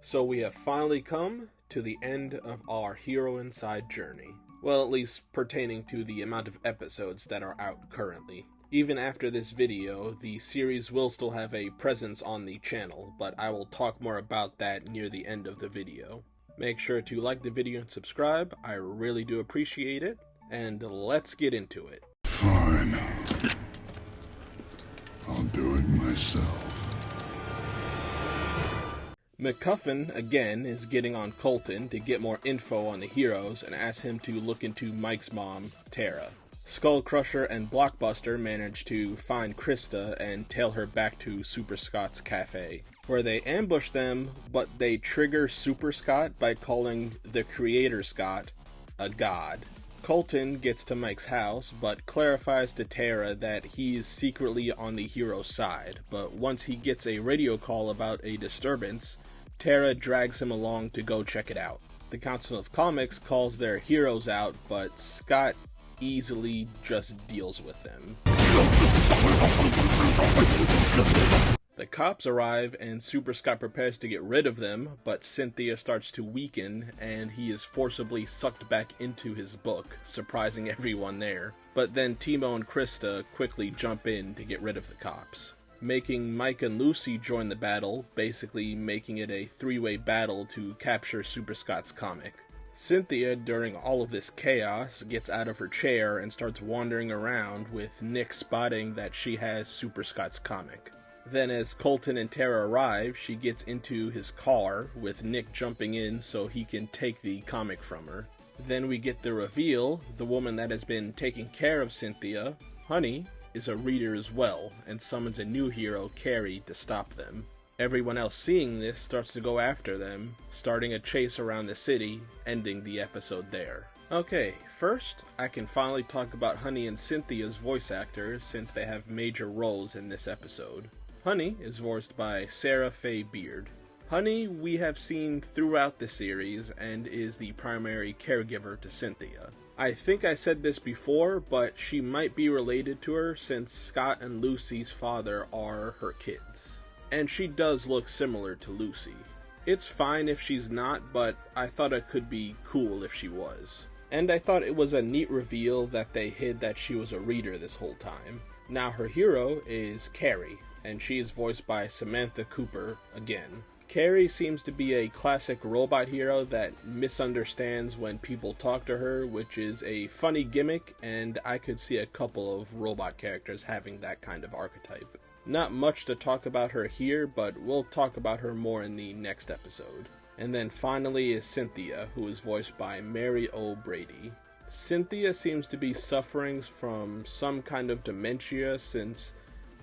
So we have finally come to the end of our Hero Inside journey. Well, at least pertaining to the amount of episodes that are out currently. Even after this video, the series will still have a presence on the channel, but I will talk more about that near the end of the video. Make sure to like the video and subscribe, I really do appreciate it, and let's get into it. Fine. I'll do it myself. MacGuffin, again, is getting on Colton to get more info on the heroes and asks him to look into Mike's mom, Tara. Skullcrusher and Blockbuster manage to find Krista and tail her back to Super Scott's cafe, where they ambush them, but they trigger Super Scott by calling the creator Scott a god. Colton gets to Mike's house, but clarifies to Tara that he is secretly on the hero's side, but once he gets a radio call about a disturbance, Tara drags him along to go check it out. The Council of Comics calls their heroes out, but Scott easily just deals with them. The cops arrive and Super Scott prepares to get rid of them, but Cynthia starts to weaken and he is forcibly sucked back into his book, surprising everyone there. But then Timo and Krista quickly jump in to get rid of the cops, making Mike and Lucy join the battle, basically making it a three-way battle to capture Super Scott's comic. Cynthia, during all of this chaos, gets out of her chair and starts wandering around, with Nick spotting that she has Super Scott's comic. Then as Colton and Tara arrive, she gets into his car, with Nick jumping in so he can take the comic from her. Then we get the reveal: the woman that has been taking care of Cynthia, Honey, is a reader as well, and summons a new hero, Carrie, to stop them. Everyone else seeing this starts to go after them, starting a chase around the city, ending the episode there. Okay, first, I can finally talk about Honey and Cynthia's voice actors, since they have major roles in this episode. Honey is voiced by Sarah Faye Beard. Honey we have seen throughout the series, and is the primary caregiver to Cynthia. I think I said this before, but she might be related to her, since Scott and Lucy's father are her kids. And she does look similar to Lucy. It's fine if she's not, but I thought it could be cool if she was. And I thought it was a neat reveal that they hid that she was a reader this whole time. Now her hero is Carrie, and she is voiced by Samantha Cooper again. Carrie seems to be a classic robot hero that misunderstands when people talk to her, which is a funny gimmick, and I could see a couple of robot characters having that kind of archetype. Not much to talk about her here, but we'll talk about her more in the next episode. And then finally is Cynthia, who is voiced by Mary O'Brady. Cynthia seems to be suffering from some kind of dementia, since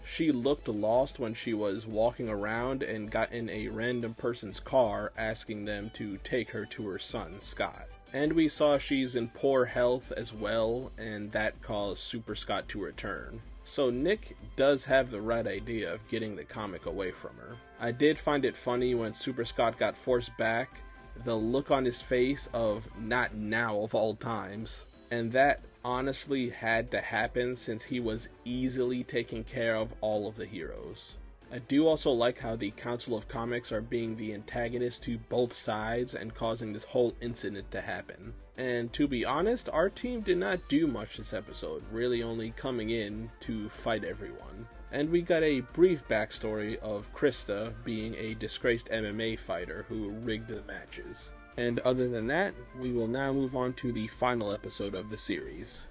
she looked lost when she was walking around and got in a random person's car asking them to take her to her son, Scott. And we saw she's in poor health as well, and that caused Super Scott to return. So Nick does have the right idea of getting the comic away from her. I did find it funny when Super Scott got forced back, the look on his face of "not now" of all times, and that honestly had to happen since he was easily taking care of all of the heroes. I do also like how the Council of Comics are being the antagonist to both sides and causing this whole incident to happen. And to be honest, our team did not do much this episode, really only coming in to fight everyone. And we got a brief backstory of Krista being a disgraced MMA fighter who rigged the matches. And other than that, we will now move on to the final episode of the series.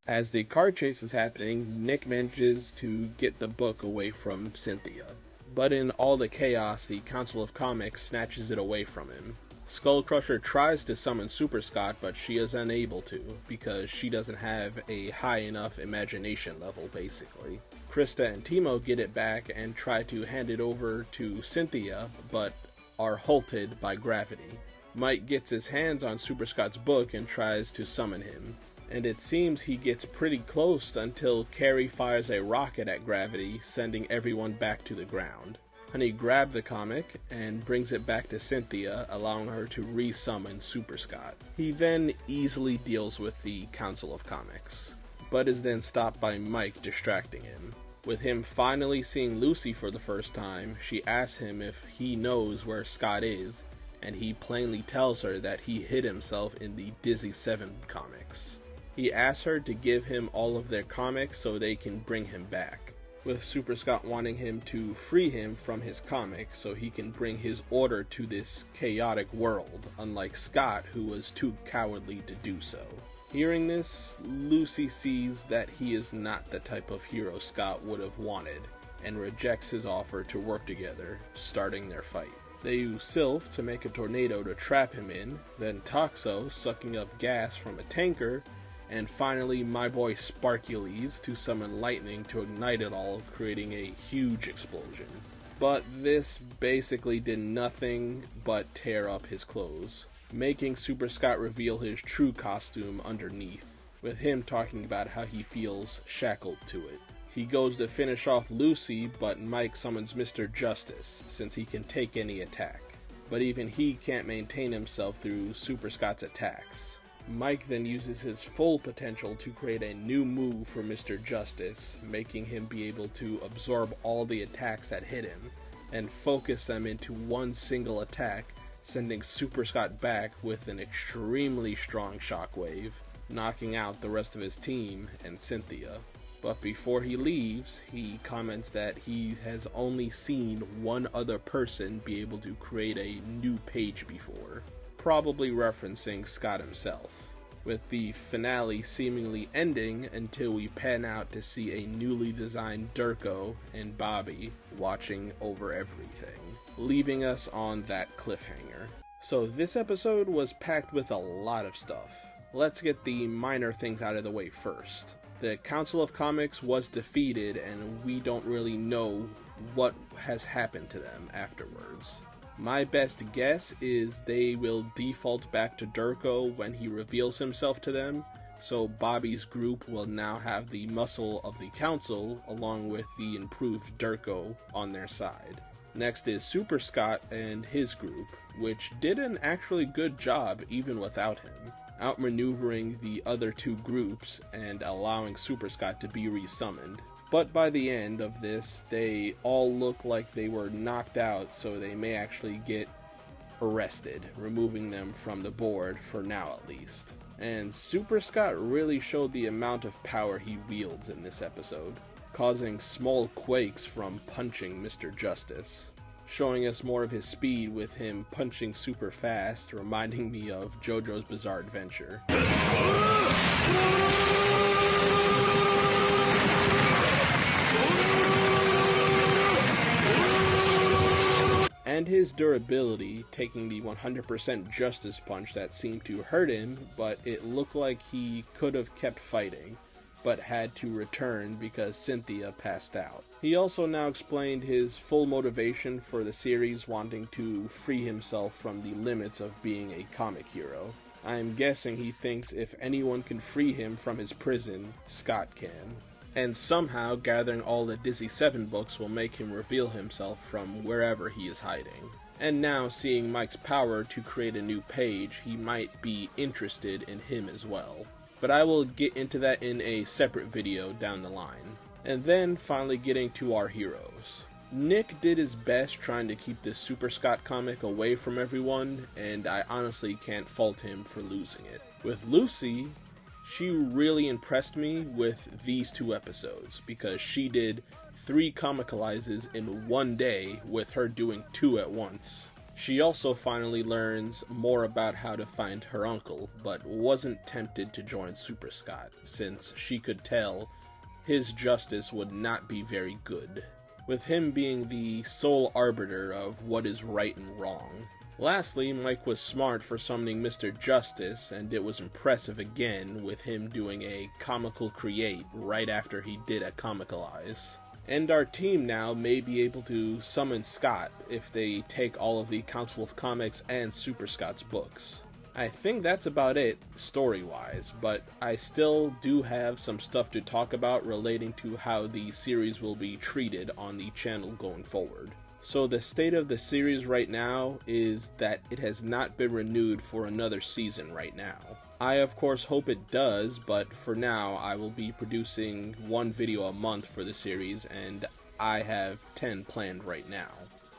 As the car chase is happening, Nick manages to get the book away from Cynthia. But in all the chaos, the Council of Comics snatches it away from him. Skullcrusher tries to summon Super Scott, but she is unable to, because she doesn't have a high enough imagination level, basically. Krista and Timo get it back and try to hand it over to Cynthia, but are halted by gravity. Mike gets his hands on Super Scott's book and tries to summon him. and it seems he gets pretty close until Carrie fires a rocket at Gravity, sending everyone back to the ground. Honey grabs the comic and brings it back to Cynthia, allowing her to re-summon Super Scott. He then easily deals with the Council of Comics, but is then stopped by Mike distracting him. With him finally seeing Lucy for the first time, she asks him if he knows where Scott is, and he plainly tells her that he hid himself in the Dizzy 7 comics. He asks her to give him all of their comics so they can bring him back, with Super Scott wanting him to free him from his comic so he can bring his order to this chaotic world, unlike Scott, who was too cowardly to do so. Hearing this, Lucy sees that he is not the type of hero Scott would have wanted, and rejects his offer to work together, starting their fight. They use Sylph to make a tornado to trap him in, then Toxo sucking up gas from a tanker, and finally my boy Sparkules to summon lightning to ignite it all, creating a huge explosion. But this basically did nothing but tear up his clothes, making Super Scott reveal his true costume underneath, with him talking about how he feels shackled to it. He goes to finish off Lucy, but Mike summons Mr. Justice, since he can take any attack. But even he can't maintain himself through Super Scott's attacks. Mike then uses his full potential to create a new move for Mr. Justice, making him be able to absorb all the attacks that hit him, and focus them into one single attack, sending Super Scott back with an extremely strong shockwave, knocking out the rest of his team and Cynthia. But before he leaves, he comments that he has only seen one other person be able to create a new page before, probably referencing Scott himself, with the finale seemingly ending until we pan out to see a newly designed Durko and Bobby watching over everything, leaving us on that cliffhanger. So this episode was packed with a lot of stuff. Let's get the minor things out of the way first. The Council of Comics was defeated, and we don't really know what has happened to them afterwards. My best guess is they will default back to Durko when he reveals himself to them, so Bobby's group will now have the muscle of the Council along with the improved Durko on their side. Next is Super Scott and his group, which did an actually good job even without him, outmaneuvering the other two groups and allowing Super Scott to be resummoned. But by the end of this, they all look like they were knocked out, so they may actually get arrested, removing them from the board for now at least. And Super Scott really showed the amount of power he wields in this episode, causing small quakes from punching Mr. Justice, showing us more of his speed with him punching super fast, reminding me of JoJo's Bizarre Adventure. And his durability, taking the 100% Justice Punch that seemed to hurt him, but it looked like he could have kept fighting, but had to return because Cynthia passed out. He also now explained his full motivation for the series, wanting to free himself from the limits of being a comic hero. I'm guessing he thinks if anyone can free him from his prison, Scott can. And somehow gathering all the Dizzy 7 books will make him reveal himself from wherever he is hiding. And now, seeing Mike's power to create a new page, he might be interested in him as well. But I will get into that in a separate video down the line. And then finally getting to our heroes. Nick did his best trying to keep the Super Scott comic away from everyone, and I honestly can't fault him for losing it. With Lucy, she really impressed me with these two episodes, because she did 3 comicalizes in one day with her doing 2 at once. She also finally learns more about how to find her uncle, but wasn't tempted to join Super Scott, since she could tell his justice would not be very good, with him being the sole arbiter of what is right and wrong. Lastly, Mike was smart for summoning Mr. Justice, and it was impressive again with him doing a comical create right after he did a comicalize. And our team now may be able to summon Scott if they take all of the Council of Comics and Super Scott's books. I think that's about it story-wise, but I still do have some stuff to talk about relating to how the series will be treated on the channel going forward. So the state of the series right now is that it has not been renewed for another season right now. I of course hope it does, but for now I will be producing one video a month for the series, and I have 10 planned right now.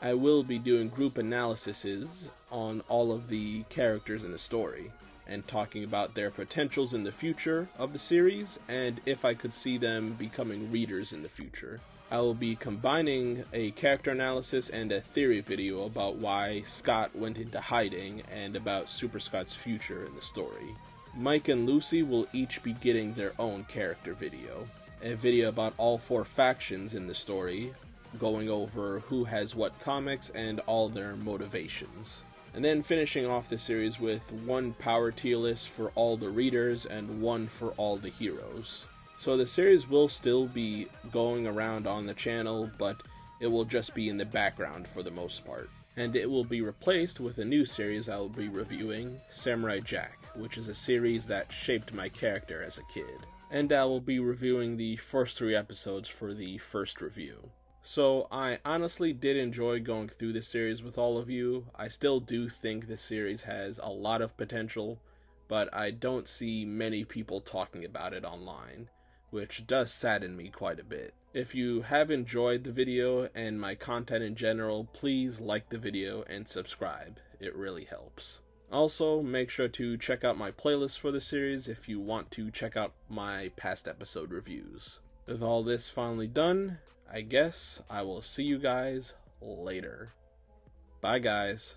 I will be doing group analyses on all of the characters in the story, and talking about their potentials in the future of the series, and if I could see them becoming readers in the future. I will be combining a character analysis and a theory video about why Scott went into hiding, and about Super Scott's future in the story. Mike and Lucy will each be getting their own character video. A video about all 4 factions in the story, going over who has what comics and all their motivations. And then finishing off the series with one power tier list for all the readers and one for all the heroes. So the series will still be going around on the channel, but it will just be in the background for the most part. And it will be replaced with a new series I will be reviewing, Samurai Jack, which is a series that shaped my character as a kid. And I will be reviewing the first 3 episodes for the first review. So I honestly did enjoy going through this series with all of you. I still do think this series has a lot of potential, but I don't see many people talking about it online, which does sadden me quite a bit. If you have enjoyed the video and my content in general, please like the video and subscribe. It really helps. Also, make sure to check out my playlist for the series if you want to check out my past episode reviews. With all this finally done, I guess I will see you guys later. Bye, guys.